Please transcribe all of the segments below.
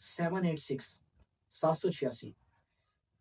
786, 786।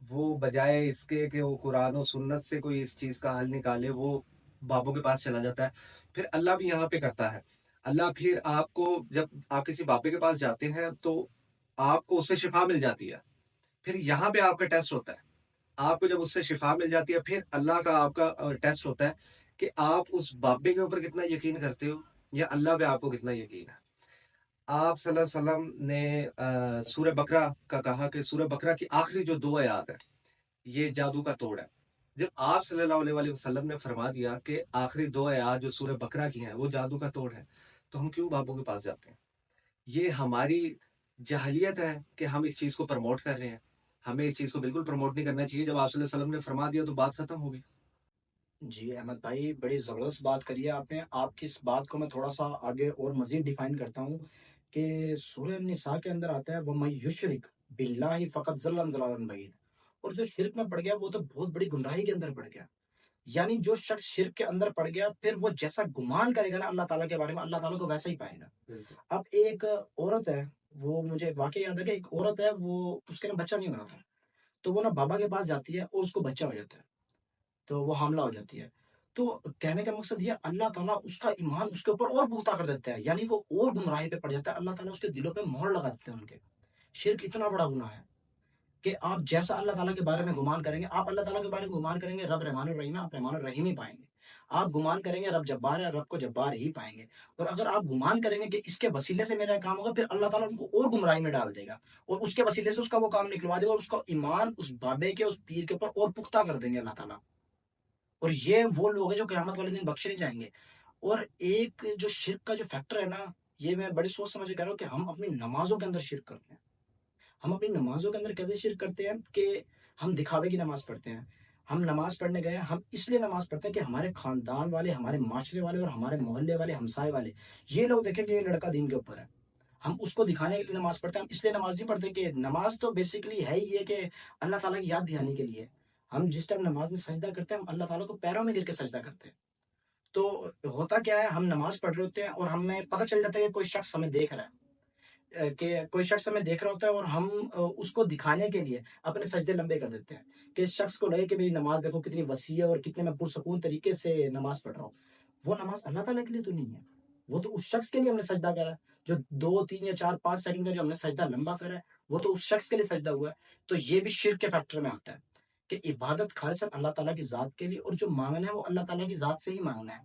وہ بجائے اس کے کہ وہ قرآن و سنت سے کوئی اس چیز کا حل نکالے، وہ بابوں کے پاس چلا جاتا ہے۔ پھر اللہ بھی یہاں پہ کرتا ہے، اللہ پھر آپ کو جب آپ کسی بابے کے پاس جاتے ہیں تو آپ کو اس سے شفا مل جاتی ہے، پھر یہاں پہ آپ کا ٹیسٹ ہوتا ہے، آپ کو جب اس سے شفا مل جاتی ہے پھر اللہ کا آپ کا ٹیسٹ ہوتا ہے کہ آپ اس بابے کے اوپر کتنا یقین کرتے ہو یا اللہ پہ آپ کو کتنا یقین ہے۔ آپ صلی اللہ علیہ وسلم نے سورہ بقرہ کا کہا کہ سورہ بقرہ کی آخری جو 2 آیات ہیں یہ جادو کا توڑ ہے۔ جب آپ صلی اللہ علیہ وآلہ وسلم نے فرما دیا کہ آخری 2 آیات جو سورہ بقرہ کی ہیں وہ جادو کا توڑ ہے، تو ہم کیوں بابوں کے پاس جاتے ہیں؟ یہ ہماری جاہلیت ہے کہ ہم اس چیز کو پروموٹ کر رہے ہیں۔ ہمیں اس چیز کو بالکل پروموٹ نہیں کرنا چاہیے۔ جب آپ صلی اللہ علیہ وسلم نے فرما دیا تو بات ختم ہو گئی۔ جی احمد بھائی، بڑی زبردست بات کری ہے آپ نے۔ آپ کی اس بات کو میں تھوڑا سا آگے اور مزید ڈیفائن کرتا ہوں کہ سورہ النساء کے اندر آتا ہے وَمَن یُشْرِک بِاللَّهِ فَقَدْ ضَلَّ ضَلَالًا بَعِیدًا، اور جو شرک میں پڑ گیا وہ تو بہت بڑی گمراہی کے اندر پڑ گیا۔ یعنی جو شخص شرک کے اندر پڑ گیا پھر وہ جیسا گمان کرے گا نا اللہ تعالیٰ کے بارے میں، اللہ تعالیٰ کو ویسا ہی پائے گا۔ بالکل۔ اب ایک عورت ہے، وہ مجھے ایک واقعہ یاد ہے کہ ایک عورت ہے، وہ اس کے نا بچہ نہیں ہو رہا تھا، تو وہ نا بابا کے پاس جاتی ہے اور اس کو بچہ ہو جاتا ہے، تو وہ حاملہ ہو جاتی ہے۔ تو کہنے کا مقصد یہ اللہ تعالیٰ اس کا ایمان اس کے اوپر اور پختہ کر دیتا ہے، یعنی وہ اور گمراہی پہ پڑ جاتا ہے، اللہ تعالیٰ اس کے دلوں پہ مہر لگا دیتے ہیں ان کے۔ شرک اتنا بڑا گناہ ہے کہ آپ جیسا اللہ تعالیٰ کے بارے میں گمان کریں گے، آپ اللہ تعالیٰ کے بارے میں گمان کریں گے رب رحمان الرحیم ہے، آپ رحمان الرحیم ہی پائیں گے۔ آپ گمان کریں گے رب جبار ہے، رب کو جبار ہی پائیں گے۔ اور اگر آپ گمان کریں گے کہ اس کے وسیلے سے میرا کام ہوگا، پھر اللہ تعالیٰ ان کو اور گمراہی میں ڈال دے گا اور اس کے وسیلے سے اس کا وہ کام نکلوا دے گا، اور اس کا ایمان اس بابے کے، اس پیر کے اوپر اور پختہ کر دیں گے اللہ تعالیٰ۔ اور یہ وہ لوگ ہیں جو قیامت والے دن بخشے نہیں جائیں گے۔ اور ایک جو شرک کا جو فیکٹر ہے نا، یہ میں بڑی سوچ سمجھ کے کہہ رہا ہوں کہ ہم اپنی نمازوں کے اندر شرک کرتے ہیں۔ ہم اپنی نمازوں کے اندر کیسے شرک کرتے ہیں کہ ہم دکھاوے کی نماز پڑھتے ہیں۔ ہم نماز پڑھنے گئے، ہم اس لیے نماز پڑھتے ہیں کہ ہمارے خاندان والے، ہمارے معاشرے والے اور ہمارے محلے والے، ہمسائے والے یہ لوگ دیکھیں کہ یہ لڑکا دین کے اوپر ہے۔ ہم اس کو دکھانے کے لیے نماز پڑھتے ہیں، ہم اس لیے نماز نہیں پڑھتے کہ نماز تو بیسیکلی ہے ہی یہ کہ اللہ تعالیٰ کی یاد دلانے کے لیے۔ ہم جس ٹائم نماز میں سجدہ کرتے ہیں، ہم اللہ تعالیٰ کو پیروں میں گر کے سجدہ کرتے ہیں۔ تو ہوتا کیا ہے، ہم نماز پڑھ رہے ہوتے ہیں اور ہمیں پتہ چل جاتا ہے کہ کوئی شخص ہمیں دیکھ رہا ہے، کہ کوئی شخص ہمیں دیکھ رہا ہوتا ہے، اور ہم اس کو دکھانے کے لیے اپنے سجدے لمبے کر دیتے ہیں کہ اس شخص کو لگے کہ میری نماز دیکھو کتنی وسیع ہے اور کتنے میں پرسکون طریقے سے نماز پڑھ رہا ہوں۔ وہ نماز اللہ تعالیٰ کے لیے تو نہیں ہے، وہ تو اس شخص کے لیے ہم نے سجدہ کرا ہے۔ جو 2 3 یا 4 5 سیکنڈ کا جو ہم نے سجدہ لمبا کرا ہے، وہ تو اس شخص کے لیے سجدہ ہوا ہے۔ تو یہ بھی شرک کے فیکٹر میں آتا ہے کہ عبادت خالصاً اللہ تعالیٰ کی ذات کے لیے، اور جو مانگنا ہے وہ اللہ تعالیٰ کی ذات سے ہی مانگنا ہے۔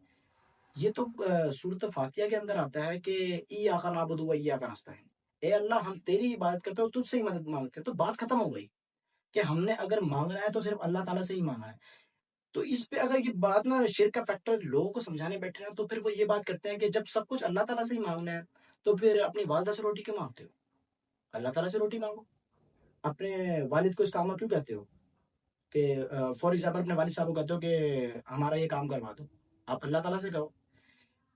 یہ تو سورۃ فاتحہ کے اندر آتا ہے کہ ایاک نعبد و ایاک نستعین، اے اللہ ہم تیری عبادت کرتے ہیں اور تجھ سے ہی مدد مانگتے ہیں۔ تو بات ختم ہو گئی کہ ہم نے اگر مانگنا ہے تو صرف اللہ تعالیٰ سے ہی مانگنا ہے۔ تو اس پہ اگر یہ بات نا شرک کا فیکٹر لوگوں کو سمجھانے بیٹھے نا، تو پھر وہ یہ بات کرتے ہیں کہ جب سب کچھ اللہ تعالیٰ سے ہی مانگنا ہے تو پھر اپنی والدہ سے روٹی کیوں مانگتے ہو؟ اللہ تعالیٰ سے روٹی مانگو۔ اپنے والد کو اس کام میں کیوں کہتے ہو کہ فار ایگزامپل اپنے والد صاحب کو کہتے ہو کہ ہمارا یہ کام کروا دو؟ آپ اللہ تعالیٰ سے کہو۔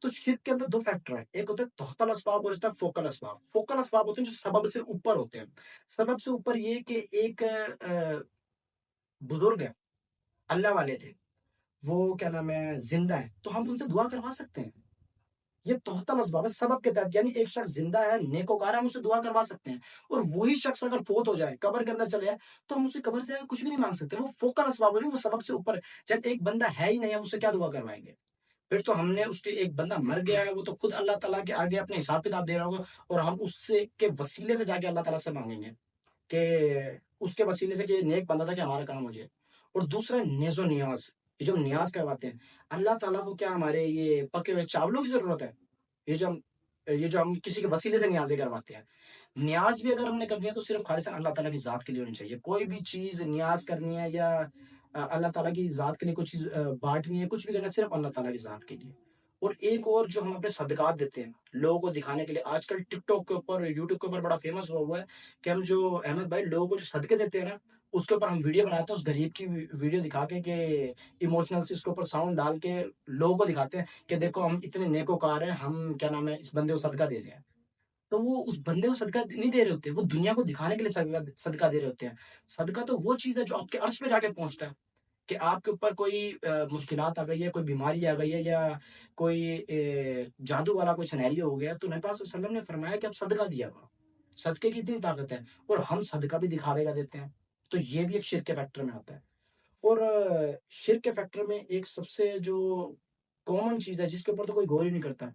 تو شرک کے اندر 2 فیکٹر ہیں، ایک ہوتا ہے تحت الاسباب اور ہوتا ہے فوکل اسباب۔ فوکل اسباب ہوتے ہیں جو سبب سے اوپر ہوتے ہیں۔ سبب سے اوپر یہ کہ ایک بزرگ ہے، اللہ والے تھے، وہ کیا نام ہے زندہ ہے، تو ہم ان سے دعا کروا سکتے ہیں۔ یہ تحت الاسباب ہے، سبب کے تحت، یعنی ایک شخص زندہ ہے، نیکوکار ہے، ہم اسے دعا کروا سکتے ہیں۔ اور وہی شخص اگر فوت ہو جائے، قبر کے اندر چلے جائے، تو ہم اسے قبر سے کچھ بھی نہیں مانگ سکتے۔ وہ فوکل اسباب ہوتے ہیں، وہ سبب سے اوپر ہے۔ جب ایک بندہ ہے ہی نہیں، ہم اسے کیا دعا کروائیں گے؟ پھر تو ہم نے اس کے، ایک بندہ مر گیا ہے، وہ تو خود اللہ تعالیٰ کے آگے اپنے حساب کتاب دے رہا ہوگا، اور ہم اس سے کے وسیلے سے جا کے اللہ تعالیٰ سے مانگیں گے کہ اس کے وسیلے سے کہ یہ نیک بندہ تھا کہ ہمارا کام ہو جائے۔ اور دوسرا نیز و نیاز، یہ جو ہم نیاز کرواتے ہیں اللہ تعالیٰ کو، کیا ہمارے یہ پکے ہوئے چاولوں کی ضرورت ہے؟ یہ جو ہم کسی کے وسیلے سے نیازیں کرواتے ہیں، نیاز بھی اگر ہم نے کرنی ہے تو صرف خالصاً اللہ تعالیٰ کی ذات کے لیے ہونی چاہیے۔ کوئی بھی چیز نیاز کرنی ہے یا اللہ تعالیٰ کی ذات کے لیے کچھ چیز بانٹنی ہے، کچھ بھی کرنا ہے، صرف اللہ تعالیٰ کی ذات کے لیے۔ اور ایک اور جو ہم اپنے صدقات دیتے ہیں لوگوں کو دکھانے کے لیے، آج کل ٹک ٹاک کے اوپر، یوٹیوب کے اوپر بڑا فیمس ہوا ہے کہ ہم جو احمد بھائی لوگوں کو جو صدقے دیتے ہیں نا، اس کے اوپر ہم ویڈیو بناتے ہیں، اس غریب کی ویڈیو دکھا کے کہ ایموشنل سے اس کے اوپر ساؤنڈ ڈال کے لوگوں کو دکھاتے ہیں کہ دیکھو ہم اتنے نیکوکار ہیں، ہم کیا نام ہے اس بندے کو صدقہ دے رہے ہیں۔ تو وہ اس بندے کو صدقہ نہیں دے رہے ہوتے، وہ دنیا کو دکھانے کے لیے صدقہ دے رہے ہوتے ہیں۔ صدقہ تو وہ چیز ہے جو آپ کے عرش پہ جا کے پہنچتا ہے کہ آپ کے اوپر کوئی مشکلات آ گئی ہے، کوئی بیماری آ گئی ہے، یا کوئی جادو والا کوئی سینیریو ہو گیا، تو نبی پاک صلی اللہ علیہ وسلم نے فرمایا کہ اب صدقہ دیا کرو۔ صدقے کی اتنی طاقت ہے، اور ہم صدقہ بھی دکھاوے کا دیتے ہیں۔ تو یہ بھی ایک شرک کے فیکٹر میں آتا ہے. اور شرک کے فیکٹر میں ایک سب سے جو کامن چیز ہے جس کے اوپر تو کوئی غور ہی نہیں کرتا ہے،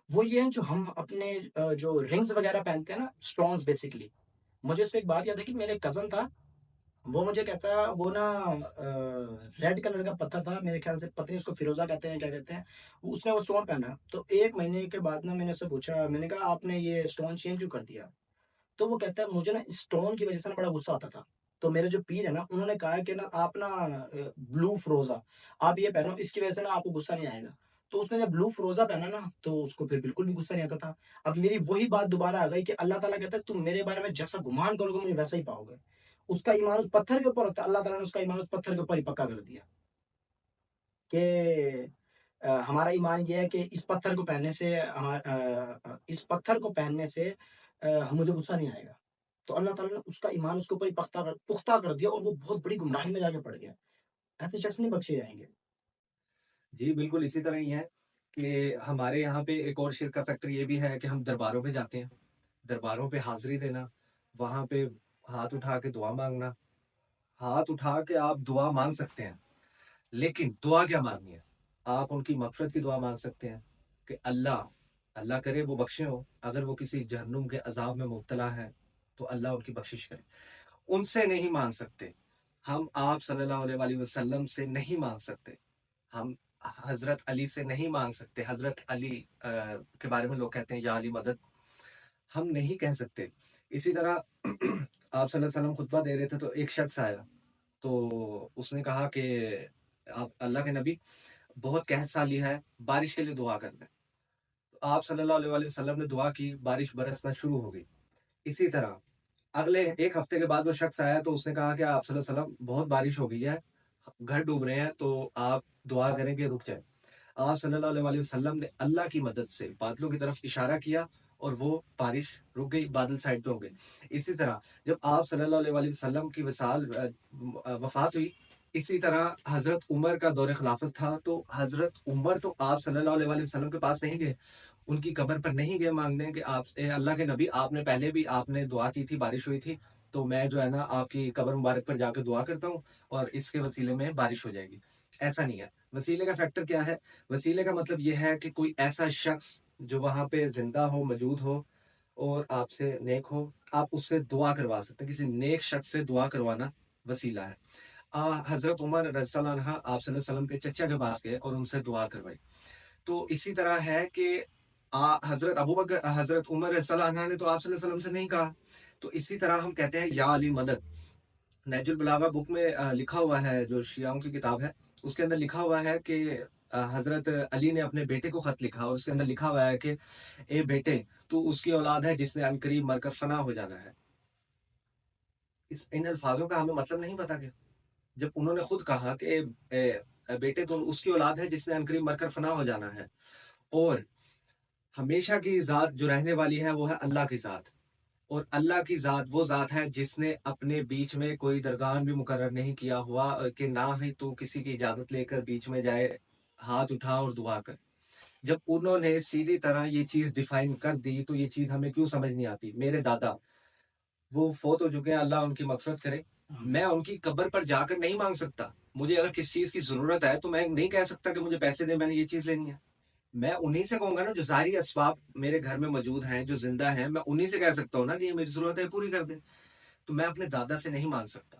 وہ یہ ہے جو ہم اپنے جو رنگز وغیرہ پہنتے ہیں نا، اسٹونز بیسکلی. مجھے اس پہ ایک بات یاد ہے کہ میرے کزن تھا، وہ مجھے کہتا ہے وہ نا ریڈ کلر کا پتھر تھا، میرے خیال سے پتہ نہیں اس کو فیروزہ کہتے ہیں کیا کہتے ہیں، اس نے وہ اسٹون پہنا. تو 1 مہینے کے بعد نا میں نے اس سے پوچھا، میں نے کہا آپ نے یہ اسٹون چینج کیوں کر دیا؟ تو وہ کہتا ہے مجھے نا اسٹون کی وجہ سے نا بڑا غصہ آتا تھا. تو میرے جو پیر ہے نا انہوں نے کہا کہ نا آپ نا بلو فروزہ آپ یہ پہنو، اس کی وجہ سے نا آپ کو غصہ نہیں آئے گا. تو اس نے جب بلو فروزہ پہنا نا تو اس کو پھر بالکل بھی غصہ نہیں آتا تھا. اب میری وہی بات دوبارہ آ گئی کہ اللہ تعالیٰ کہتا ہے تم میرے بارے میں جیسا گمان کرو گے مجھے ویسا ہی پاؤ گے. اس کا ایمان اس پتھر کے اوپر ہوتا ہے، اللہ تعالیٰ نے اس کا ایمان اس پتھر کے اوپر ہی پکا کر دیا کہ ہمارا ایمان یہ ہے کہ اس پتھر کو پہننے سے اس پتھر کو پہننے سے مجھے غصہ نہیں آئے گا. تو اللہ تعالیٰ نے اس کا ایمان اس کے اوپر ہی پختہ کر دیا اور وہ بہت بڑی گمراہی میں جا کے پڑ گیا. ایسے شخص نہیں بخشے جائیں گے. جی بالکل اسی طرح ہی ہے کہ ہمارے یہاں پہ ایک اور شرک کا فیکٹر یہ بھی ہے کہ ہم درباروں پہ جاتے ہیں، درباروں پہ حاضری دینا، وہاں پہ ہاتھ اٹھا کے دعا مانگنا. ہاتھ اٹھا کے آپ دعا مانگ سکتے ہیں، لیکن دعا کیا مانگنی ہے؟ آپ ان کی مغفرت کی دعا مانگ سکتے ہیں کہ اللہ کرے وہ بخشے ہو، اگر وہ کسی جہنم کے عذاب میں مبتلا ہے تو اللہ ان کی بخشش کرے. ان سے نہیں مانگ سکتے، ہم آپ صلی اللہ علیہ وآلہ وسلم سے نہیں مانگ سکتے، ہم حضرت علی سے نہیں مانگ سکتے. حضرت علی کے بارے میں لوگ کہتے ہیں یا علی مدد، ہم نہیں کہہ سکتے. اسی طرح آپ صلی اللہ علیہ وسلم خطبہ دے رہے تھے تو ایک شخص آیا، تو اس نے کہا کہ آپ اللہ کے نبی بہت قحط سالی ہے، بارش کے لیے دعا کر دیں. تو آپ صلی اللہ علیہ وآلہ وسلم نے دعا کی، بارش برسنا شروع ہو گئی. اسی طرح اگلے ایک ہفتے کے بعد وہ شخص آیا تو اس نے کہا کہ آپ صلی اللہ علیہ وسلم بہت بارش ہو گئی ہے، گھر ڈوب رہے ہیں، تو آپ دعا کریں کہ رک جائے. آپ صلی اللہ علیہ وآلہ وسلم نے اللہ کی مدد سے بادلوں کی طرف اشارہ کیا اور وہ بارش رک گئی، بادل سائڈ پہ ہو گئے. اسی طرح جب آپ صلی اللہ علیہ وآلہ وسلم کی وفات ہوئی، اسی طرح حضرت عمر کا دور خلافت تھا، تو حضرت عمر تو آپ صلی اللہ علیہ وآلہ وسلم کے پاس نہیں گئے، ان کی قبر پر نہیں گئے مانگنے کہ آپ اے اللہ کے نبی آپ نے پہلے بھی آپ نے دعا کی تھی، بارش ہوئی تھی، تو میں جو ہے نا آپ کی قبر مبارک پر جا کے دعا کرتا ہوں اور اس کے وسیلے میں بارش ہو جائے گی. ایسا نہیں ہے. وسیلے کا فیکٹر کیا ہے؟ وسیلے کا مطلب یہ ہے کہ کوئی ایسا شخص جو وہاں پہ زندہ ہو، موجود ہو اور آپ سے نیک ہو، آپ اس سے دعا کروا سکتے ہیں. کسی نیک شخص سے دعا کروانا وسیلہ ہے. حضرت عمر رضی اللہ عنہ آپ صلی اللہ علیہ وسلم کے چچا کے پاس گئے اور ان سے دعا کروائی. تو اسی طرح ہے کہ حضرت ابو بکر حضرت عمر رضی اللہ عنہ نے تو آپ صلی اللہ علیہ وسلم سے نہیں کہا. تو اسی طرح ہم کہتے ہیں یا علی مدد. نہج البلاغہ بک میں لکھا ہوا ہے، جو شیعوں کی کتاب ہے، اس کے اندر لکھا ہوا ہے کہ حضرت علی نے اپنے بیٹے کو خط لکھا اور اس کے اندر لکھا ہوا ہے کہ اے بیٹے، تو اس کی اولاد ہے جس نے عنقریب مر کر فنا ہو جانا ہے. ان الفاظوں کا ہمیں مطلب نہیں پتا کہ جب انہوں نے خود کہا کہ بیٹے تو اس کی اولاد ہے جس نے عنقریب مر کر فنا ہو جانا ہے، اور ہمیشہ کی ذات جو رہنے والی ہے وہ ہے اللہ کی ذات، اور اللہ کی ذات وہ ذات ہے جس نے اپنے بیچ میں کوئی درگان بھی مقرر نہیں کیا ہوا کہ نہ ہی تو کسی کی اجازت لے کر بیچ میں جائے، ہاتھ اٹھا اور دعا کر. جب انہوں نے سیدھی طرح یہ چیز ڈیفائن کر دی تو یہ چیز ہمیں کیوں سمجھ نہیں آتی؟ میرے دادا وہ فوت ہو چکے ہیں، اللہ ان کی مغفرت کرے، میں ان کی قبر پر جا کر نہیں مانگ سکتا. مجھے اگر کسی چیز کی ضرورت ہے تو میں نہیں کہہ سکتا کہ مجھے پیسے دیں، میں نے یہ چیز لینی ہے. میں انہیں سے کہوں گا نا جو ظاہری اسباب میرے گھر میں موجود ہیں، جو زندہ ہیں، میں انہیں سے کہہ سکتا ہوں نا کہ یہ میری ضرورت ہے پوری کر دیں. تو میں اپنے دادا سے نہیں مانگ سکتا،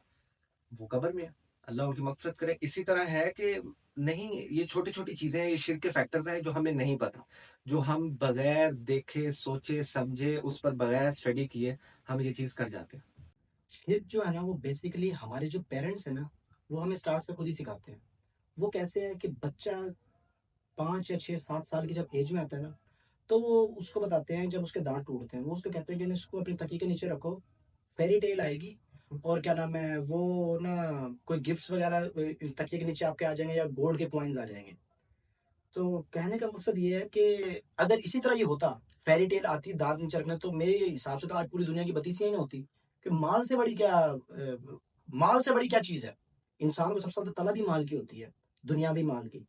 وہ قبر میں ہے، اللہ ان کی مغفرت کرے. اسی طرح ہے کہ نہیں، یہ چھوٹی چھوٹی چیزیں ہیں، یہ شرک کے فیکٹرز ہیں جو ہمیں نہیں پتا، جو ہم بغیر دیکھے سوچے سمجھے اس پر بغیر اسٹڈی کیے ہم یہ چیز کر جاتے ہیں. شرک جو ہے نا وہ بیسیکلی ہمارے جو پیرنٹس ہیں نا وہ ہمیں اسٹارٹ سے خود ہی سکھاتے ہیں. وہ کیسے ہے کہ بچہ 5 یا 6 7 سال کی جب ایج میں آتا ہے نا تو وہ اس کو بتاتے ہیں، جب اس کے دانت ٹوٹتے ہیں وہ اس کو کہتے ہیں کہ اس کو اپنے تکیے کے نیچے رکھو، فیری ٹیل آئے گی اور کیا نام ہے وہ نا کوئی گفٹس وغیرہ تکیے کے نیچے آپ کے آ جائیں گے یا گولڈ کے کوائنز آ جائیں گے. تو کہنے کا مقصد یہ ہے کہ اگر اسی طرح یہ ہوتا، فیری ٹیل آتی دانت نیچے رکھنے، تو میرے حساب سے تو آج پوری دنیا کی بتیسیاں ہی نہ ہوتی. کہ مال سے بڑی کیا چیز ہے؟ انسان کو سب سے زیادہ طلب ہی مال کی ہوتی ہے، دنیاوی مال کی.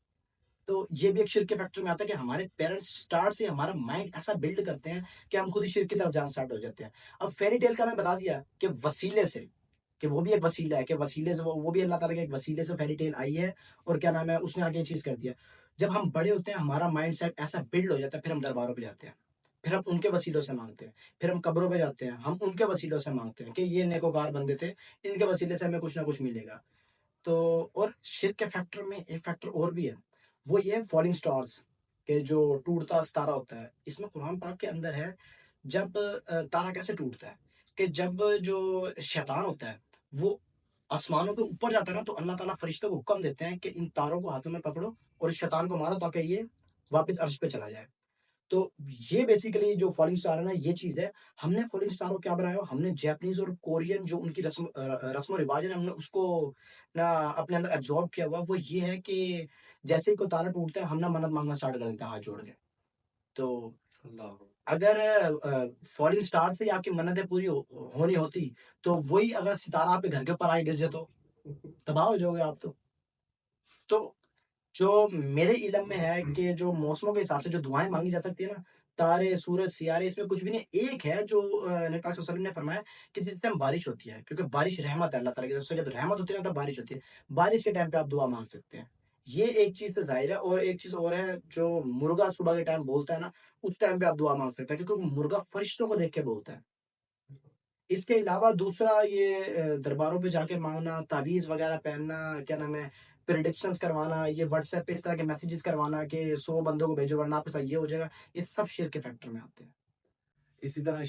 تو یہ بھی ایک شرک کے فیکٹر میں آتا ہے کہ ہمارے پیرنٹس سٹارٹ سے ہمارا مائنڈ ایسا بلڈ کرتے ہیں کہ ہم خود ہی شرک کی طرف جانا سٹارٹ ہو جاتے ہیں. اب فیری ٹیل کا میں بتا دیا کہ وسیلے سے کہ وہ بھی ایک وسیلہ ہے، کہ وسیلے سے وہ بھی اللہ تعالیٰ کے ایک وسیلے سے فیری ٹیل آئی ہے، اور کیا نام ہے اس نے آگے یہ چیز کر دیا۔ جب ہم بڑے ہوتے ہیں ہمارا مائنڈ سیٹ ایسا بلڈ ہو جاتا ہے، پھر ہم درباروں پہ جاتے ہیں، پھر ہم ان کے وسیلوں سے مانگتے ہیں، پھر ہم قبروں پہ جاتے ہیں، ہم ان کے وسیلوں سے مانگتے ہیں کہ یہ نیکوکار بندے تھے، ان کے وسیلے سے ہمیں کچھ نہ کچھ ملے گا۔ تو اور شرک کے فیکٹر میں ایک فیکٹر اور بھی ہے، وہ یہ ہے فالنگ سٹارز، کہ جو ٹوٹتا ستارہ ہوتا ہے۔ اس میں قرآن پاک کے اندر ہے، جب تارا کیسے ٹوٹتا ہے، کہ جب جو شیطان ہوتا ہے وہ آسمانوں کے اوپر جاتا ہے نا، تو اللہ تعالیٰ فرشتوں کو حکم دیتے ہیں کہ ان تاروں کو ہاتھوں میں پکڑو اور اس شیطان کو مارو تاکہ یہ واپس عرش پہ چلا جائے۔ تو یہ بیسیکلی جو فالنگ سٹار ہے نا، یہ چیز ہے۔ ہم نے فالنگ سٹار کو کیا بنایا، ہم نے جیپنیز اور کورین جو ان کی رسم و رواج ہے، ہم نے اس کو نا اپنے اندر ایبزارب کیا ہوا۔ وہ یہ ہے کہ جیسے ہی کوئی تارا ٹوٹتا ہے ہم نہ منت مانگنا اسٹارٹ کر دیتے ہیں ہاتھ جوڑ کے۔ تو اللہ اگر فالنگ سٹار سے آپ کی منتیں پوری ہونی ہوتی، تو وہی اگر ستارہ آپ کے گھر کے اوپر آئے گر جائے تو تباہ ہو جاؤ گے آپ۔ تو جو میرے علم میں ہے کہ جو موسموں کے حساب سے جو دعائیں مانگی جا سکتی ہے نا، تارے، سورج، سیارے، اس میں کچھ بھی نہیں۔ ایک ہے جو نبی پاک صلی اللہ علیہ وسلم نے فرمایا کہ جس ٹائم بارش ہوتی ہے، کیونکہ بارش رحمت ہے اللہ تعالیٰ کی طرف سے، جب رحمت ہوتی ہے نا تب بارش ہوتی ہے، بارش کے ٹائم پہ آپ دعا مانگ سکتے ہیں۔ یہ ایک چیز تو ظاہر ہے، اور ایک چیز اور ہے، جو مرغا صبح کے ٹائم بولتا ہے نا، اس ٹائم پہ آپ دعا مانگ سکتے ہیں، کیونکہ مرغا فرشتوں کو دیکھ کے بولتا ہے۔ اس کے علاوہ دوسرا یہ درباروں پہ جا کے مانگنا، تعویذ وغیرہ پہننا، کیا نام ہے، پریڈکشنز کروانا، یہ واٹس ایپ پہ اس طرح کے میسیجز کروانا کہ 100 بندوں کو بھیجو ورنہ آپ کے ساتھ یہ ہو جائے گا، یہ سب شرک کے فیکٹر میں آتے ہیں۔ اسی طرح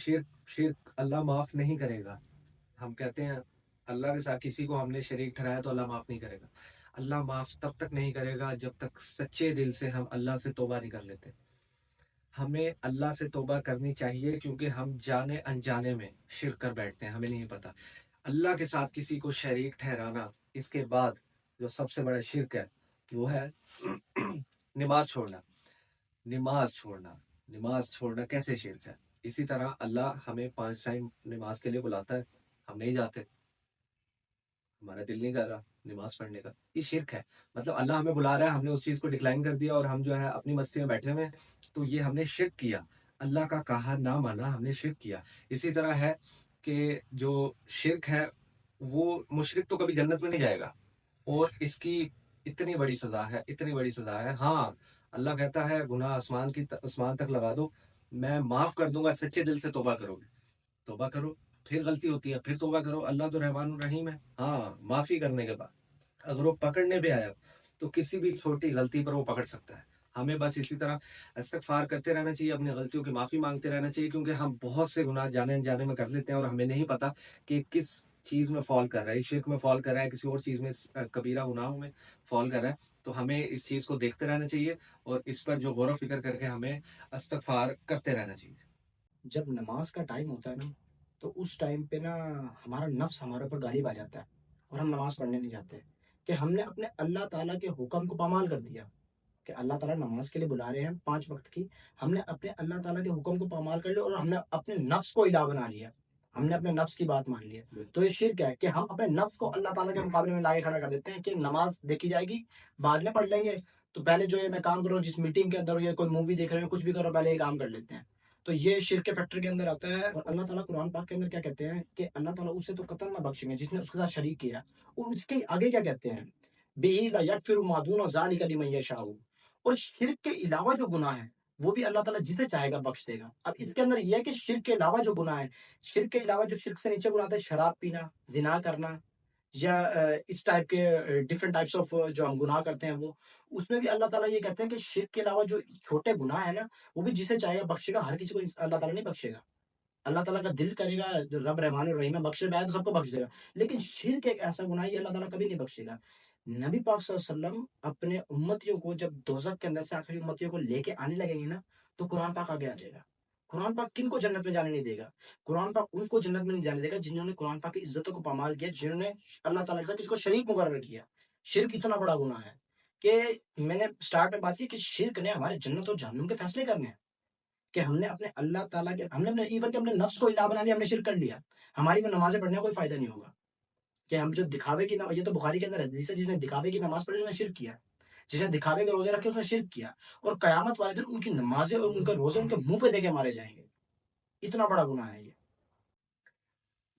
شرک اللہ معاف نہیں کرے گا۔ ہم کہتے ہیں اللہ کے ساتھ کسی کو ہم نے شریک ٹھہرایا تو اللہ معاف نہیں کرے گا۔ اللہ معاف تب تک نہیں کرے گا جب تک سچے دل سے ہم اللہ سے توبہ نہیں کر لیتے۔ ہمیں اللہ سے توبہ کرنی چاہیے، کیونکہ ہم جانے انجانے میں شرک کر بیٹھتے ہیں، ہمیں نہیں پتا۔ اللہ کے ساتھ کسی کو شریک ٹھہرانا، اس کے بعد جو سب سے بڑا شرک ہے وہ ہے نماز چھوڑنا۔ نماز چھوڑنا کیسے شرک ہے؟ اسی طرح اللہ ہمیں 5 ٹائم نماز کے لیے بلاتا ہے، ہم نہیں جاتے، ہمارا دل نہیں کر رہا نماز پڑھنے کا، یہ شرک ہے۔ مطلب اللہ ہمیں بلا رہا ہے، ہم نے اس چیز کو ڈکلائن کر دیا اور ہم جو ہے اپنی مستی میں بیٹھے ہوئے ہیں، تو یہ ہم نے شرک کیا، اللہ کا کہا نہ مانا، ہم نے شرک کیا۔ اسی طرح ہے کہ جو شرک ہے وہ مشرک تو کبھی جنت میں نہیں جائے گا، اور اس کی اتنی بڑی سزا ہے، اتنی بڑی سزا ہے۔ ہاں، اللہ کہتا ہے گناہ آسمان تک لگا دو، میں معاف کر دوں گا، سچے دل سے توبہ کرو گے، توبہ کرو، پھر غلطی ہوتی ہے پھر توبہ کرو، اللہ تو رحمان الرحیم ہے۔ ہاں، معافی کرنے کے بعد اگر وہ پکڑنے پہ آیا تو کسی بھی چھوٹی غلطی پر وہ پکڑ سکتا ہے۔ ہمیں بس اسی طرح استغفار کرتے رہنا چاہیے، اپنی غلطیوں کی معافی مانگتے رہنا چاہیے، کیونکہ ہم بہت سے گناہ جانے انجانے میں کر لیتے ہیں اور ہمیں نہیں پتا کہ کس چیز میں فال کر رہا ہے، شرک میں فال کر رہا ہے، کسی اور چیز میں کبیرہ گناہوں میں فال کر رہا ہے۔ تو ہمیں اس چیز کو دیکھتے رہنا چاہیے اور اس پر جو غور و فکر کر کے ہمیں استغفار کرتے رہنا چاہیے۔ جب نماز کا ٹائم ہوتا ہے نا، تو اس ٹائم پہ نا ہمارا نفس ہمارے اوپر غالب آ جاتا ہے اور ہم نماز پڑھنے نہیں جاتے، کہ ہم نے اپنے اللہ تعالیٰ کے حکم کو پامال کر دیا، کہ اللہ تعالیٰ نماز کے لیے بلا رہے ہیں 5 وقت کی، ہم نے اپنے اللہ تعالیٰ کے حکم کو پامال کر لیا اور ہم نے اپنے نفس کو الہ بنا لیا، ہم نے اپنے نفس کی بات مان لی ہے۔ تو یہ شرک ہے کہ ہم اپنے نفس کو اللہ تعالیٰ کے مقابلے میں لا کے کھڑا کر دیتے ہیں کہ نماز دیکھی جائے گی، بعد میں پڑھ لیں گے، تو پہلے جو یہ میں کام کر رہا ہوں، جس میٹنگ کے اندر یا کوئی مووی دیکھ رہے ہیں، کچھ بھی کر رہا ہوں، پہلے یہ کام کر لیتے ہیں۔ تو یہ شرک کے فیکٹر کے اندر آتا ہے۔ اور اللہ تعالیٰ قرآن پاک کے اندر کیا کہتے ہیں کہ اللہ تعالیٰ اسے تو قتل نہ بخشیں گے جس نے اس کے ساتھ شریک کیا، اور اس کے آگے کیا کہتے ہیں، بِهِ لَا يَغْفِرُ مَا دُونَ ذَلِكَ لِمَن يَشَاءُ۔ اور شرک کے علاوہ جو گناہ ہے وہ بھی اللہ تعالیٰ جسے چاہے گا بخش دے گا۔ اب اس کے اندر یہ ہے کہ شرک کے علاوہ جو گناہ ہے، شرک کے علاوہ جو شرک سے نیچے گناہ ہے، شراب پینا، زنا کرنا، یا اس ٹائپ کے ڈفرینٹ ٹائپس آف جو ہم گناہ کرتے ہیں، وہ اس میں بھی اللہ تعالیٰ یہ کہتے ہیں کہ شرک کے علاوہ جو چھوٹے گناہ ہیں نا، وہ بھی جسے چاہے گا بخشے گا، ہر کسی کو اللہ تعالیٰ نہیں بخشے گا۔ اللہ تعالیٰ کا دل کرے گا، رب رحمان الرحیم ہے، بخشے گا تو سب کو بخش دے گا، لیکن شرک ایک ایسا گناہ ہے یہ اللہ تعالیٰ کبھی نہیں بخشے گا۔ نبی پاک صلی اللہ علیہ وسلم اپنے امتیوں کو جب دوزخ کے اندر سے آخری امتیوں کو لے کے آنے لگیں گے نا، تو قرآن پاک آگے آ جائے گا۔ قرآن پاک کن کو جنت میں جانے نہیں دے گا؟ قرآن پاک ان کو جنت میں نہیں جانے دے گا جنہوں نے قرآن پاک کی عزتوں کو پامال کیا، جنہوں نے اللہ تعالیٰ کے ساتھ کسی کو شریک مقرر کیا۔ شرک اتنا بڑا گناہ ہے کہ میں نے سٹارٹ میں بات کی کہ شرک نے ہمارے جنت اور جہنم کے فیصلے کرنے ہیں، کہ ہم نے اپنے اللہ تعالیٰ کے، ہم نے اپنے ایون کہ ہم نے نفس کو الہ بنا لیا، ہم نے شرک کر لیا، ہماری وہ نمازیں پڑھنے کا کوئی فائدہ نہیں ہوگا، کہ ہم جو دکھاوے کی یہ تو بخاری کے اندر حدیث ہے، جس نے دکھاوے کی نماز پڑھی اس نے شرک کیا، جس نے دکھاوے کے روزے رکھے اس نے شرک کیا، اور قیامت والے دن ان کی نمازیں اور ان کے روزے ان کے منہ پہ دے کے مارے جائیں گے۔ اتنا بڑا گناہ ہے یہ۔